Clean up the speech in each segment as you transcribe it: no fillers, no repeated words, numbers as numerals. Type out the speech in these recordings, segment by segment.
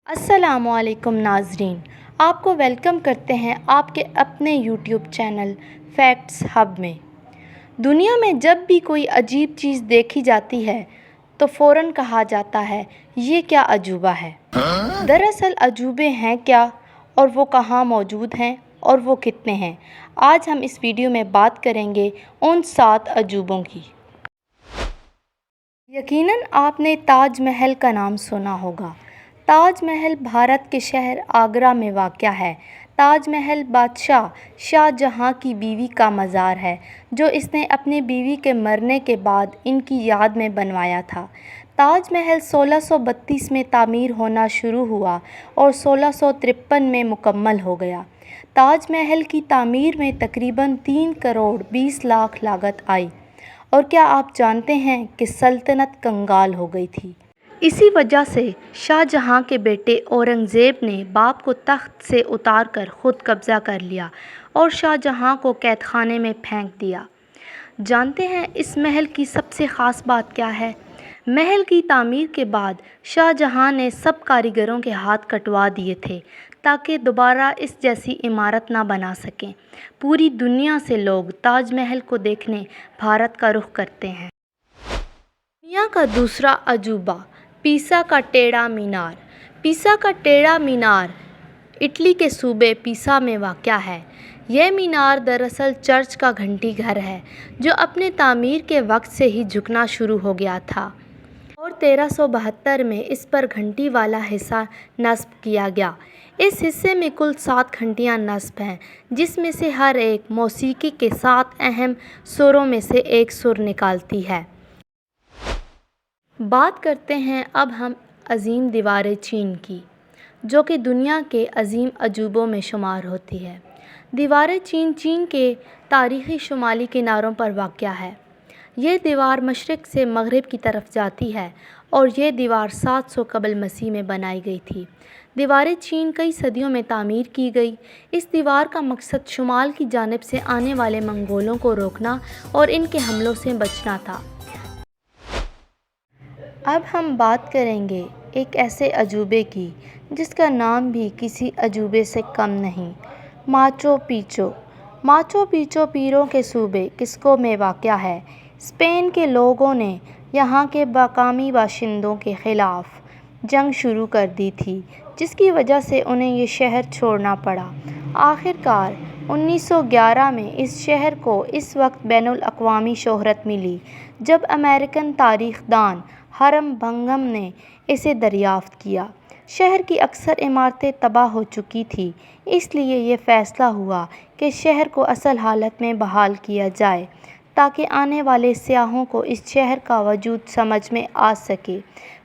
अस्सलामुअलैकुम नाज़रीन, आपको वेलकम करते हैं आपके अपने यूट्यूब चैनल फैक्ट्स हब में। दुनिया में जब भी कोई अजीब चीज़ देखी जाती है तो फ़ौरन कहा जाता है ये क्या अजूबा है। दरअसल अजूबे हैं क्या और वो कहाँ मौजूद हैं और वो कितने हैं, आज हम इस वीडियो में बात करेंगे उन 7 अजूबों की। यकीनन आपने ताज महल का नाम सुना होगा। ताज महल भारत के शहर आगरा में वाक़या है। ताज महल बादशाह शाहजहाँ की बीवी का मज़ार है जो इसने अपनी बीवी के मरने के बाद इनकी याद में बनवाया था। ताज महल 1632 में तामीर होना शुरू हुआ और 1653 में मुकम्मल हो गया। ताज महल की तामीर में तकरीबन 3 करोड़ 20 लाख लागत आई। और क्या आप जानते हैं कि सल्तनत कंगाल हो गई थी। इसी वजह से शाहजहाँ के बेटे औरंगज़ेब ने बाप को तख्त से उतारकर ख़ुद कब्ज़ा कर लिया और शाहजहाँ को कैदखाने में फेंक दिया। जानते हैं इस महल की सबसे ख़ास बात क्या है? महल की तामीर के बाद शाहजहाँ ने सब कारीगरों के हाथ कटवा दिए थे ताकि दोबारा इस जैसी इमारत ना बना सकें। पूरी दुनिया से लोग ताज महल को देखने भारत का रुख करते हैं। दुनिया का दूसरा अजूबा पीसा का टेढ़ा मीनार। पीसा का टेढ़ा मीनार इटली के सूबे पीसा में वाक़या है। यह मीनार दरअसल चर्च का घंटी घर है जो अपने तामीर के वक्त से ही झुकना शुरू हो गया था और 1372 में इस पर घंटी वाला हिस्सा नस्ब किया गया। इस हिस्से में कुल 7 घंटियां नस्ब हैं जिसमें से हर एक मौसीकी के 7 अहम सुरों में से एक सुर निकालती है। बात करते हैं अब हम अजीम दीवार चीन की, जो कि दुनिया के अजीम अजूबों में शुमार होती है। दीवार चीन चीन के तारीख़ी शुमाली किनारों पर वाक़या है। ये दीवार मशरिक़ से मग़रिब की तरफ जाती है और ये दीवार 700 कबल मसीह में बनाई गई थी। दीवार चीन कई सदियों में तामीर की गई। इस दीवार का मकसद शुमाल की जानिब से आने वाले मंगोलों को रोकना और इनके हमलों से बचना था। अब हम बात करेंगे एक ऐसे अजूबे की जिसका नाम भी किसी अजूबे से कम नहीं, माचू पिच्चू। माचू पिच्चू पीरों के सूबे किस्को में वाक़या है। स्पेन के लोगों ने यहाँ के मकामी बाशिंदों के ख़िलाफ़ जंग शुरू कर दी थी जिसकी वजह से उन्हें ये शहर छोड़ना पड़ा। आखिरकार 1911 में इस शहर को इस वक्त बैनुल अक़वामी शोहरत मिली जब अमेरिकन तारीख़दान हरम बंगम ने इसे दरियाफ़्त किया। शहर की अक्सर इमारतें तबाह हो चुकी थी, इसलिए ये फ़ैसला हुआ कि शहर को असल हालत में बहाल किया जाए ताकि आने वाले सियाहों को इस शहर का वजूद समझ में आ सके।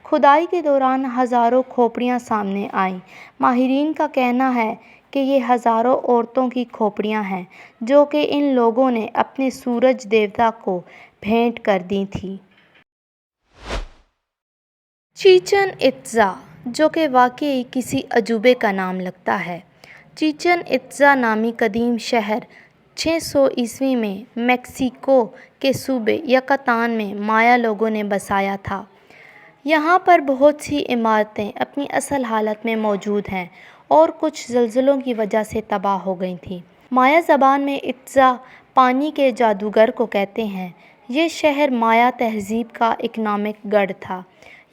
खुदाई के दौरान हज़ारों खोपड़ियाँ सामने आईं। माहिरीन का कहना है कि ये हज़ारों औरतों की खोपड़ियाँ हैं जो कि इन लोगों ने अपने सूरज देवता को भेंट कर दी थी। चिचन इत्ज़ा, जो कि वाकई किसी अजूबे का नाम लगता है। चिचन इत्ज़ा नामी कदीम शहर 600 ईस्वी में मेक्सिको के सूबे यकातान में माया लोगों ने बसाया था। यहाँ पर बहुत सी इमारतें अपनी असल हालत में मौजूद हैं और कुछ ज़लज़लों की वजह से तबाह हो गई थीं। माया ज़बान में इत्ज़ा पानी के जादूगर को कहते हैं। ये शहर माया तहज़ीब का इकनॉमिक गढ़ था।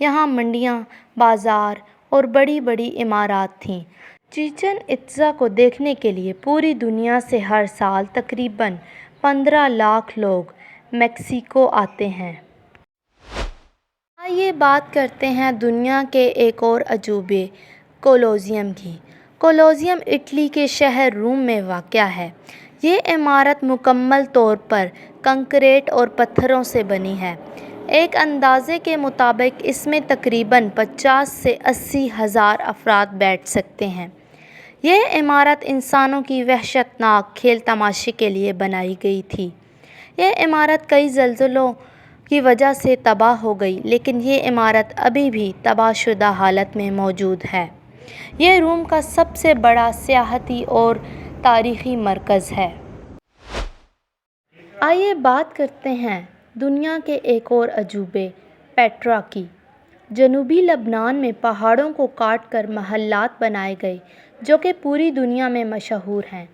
यहाँ मंडियाँ, बाज़ार और बड़ी बड़ी इमारत थीं। चिचन इत्ज़ा को देखने के लिए पूरी दुनिया से हर साल तकरीबन 15 लाख लोग मेक्सिको आते हैं। आइए बात करते हैं दुनिया के एक और अजूबे कोलोसियम की। कोलोसियम इटली के शहर रोम में वाक़या है। ये इमारत मुकम्मल तौर पर कंक्रीट और पत्थरों से बनी है। एक अंदाज़े के मुताबिक इसमें तकरीबन 50 से 80 हज़ार अफराद बैठ सकते हैं। यह इमारत इंसानों की वहशतनाक खेल तमाशे के लिए बनाई गई थी। यह इमारत कई ज़लज़लों की वजह से तबाह हो गई, लेकिन ये इमारत अभी भी तबाहशुदा हालत में मौजूद है। यह रोम का सबसे बड़ा सियाहती और तारीख़ी मरकज़ है। आइए बात करते हैं दुनिया के एक और अजूबे पेट्रा की। جنوبی لبنان میں پہاڑوں کو کاٹ کر محلات بنائے گئے جو کہ پوری دنیا میں مشہور ہیں۔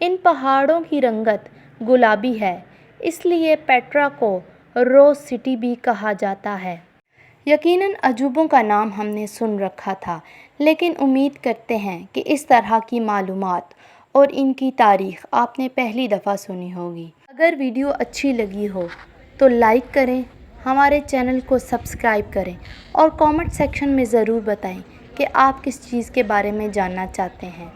ان پہاڑوں کی رنگت گلابی ہے، اس لیے پیٹرا کو روز سٹی بھی کہا جاتا ہے۔ یقیناً عجوبوں کا نام ہم نے سن رکھا تھا، لیکن امید کرتے ہیں کہ اس طرح کی معلومات اور ان کی تاریخ آپ نے پہلی دفعہ سنی ہوگی۔ اگر ویڈیو اچھی لگی ہو تو لائک کریں، ہمارے چینل کو سبسکرائب کریں اور کامنٹ سیکشن میں ضرور بتائیں کہ آپ کس چیز کے بارے میں جاننا چاہتے ہیں۔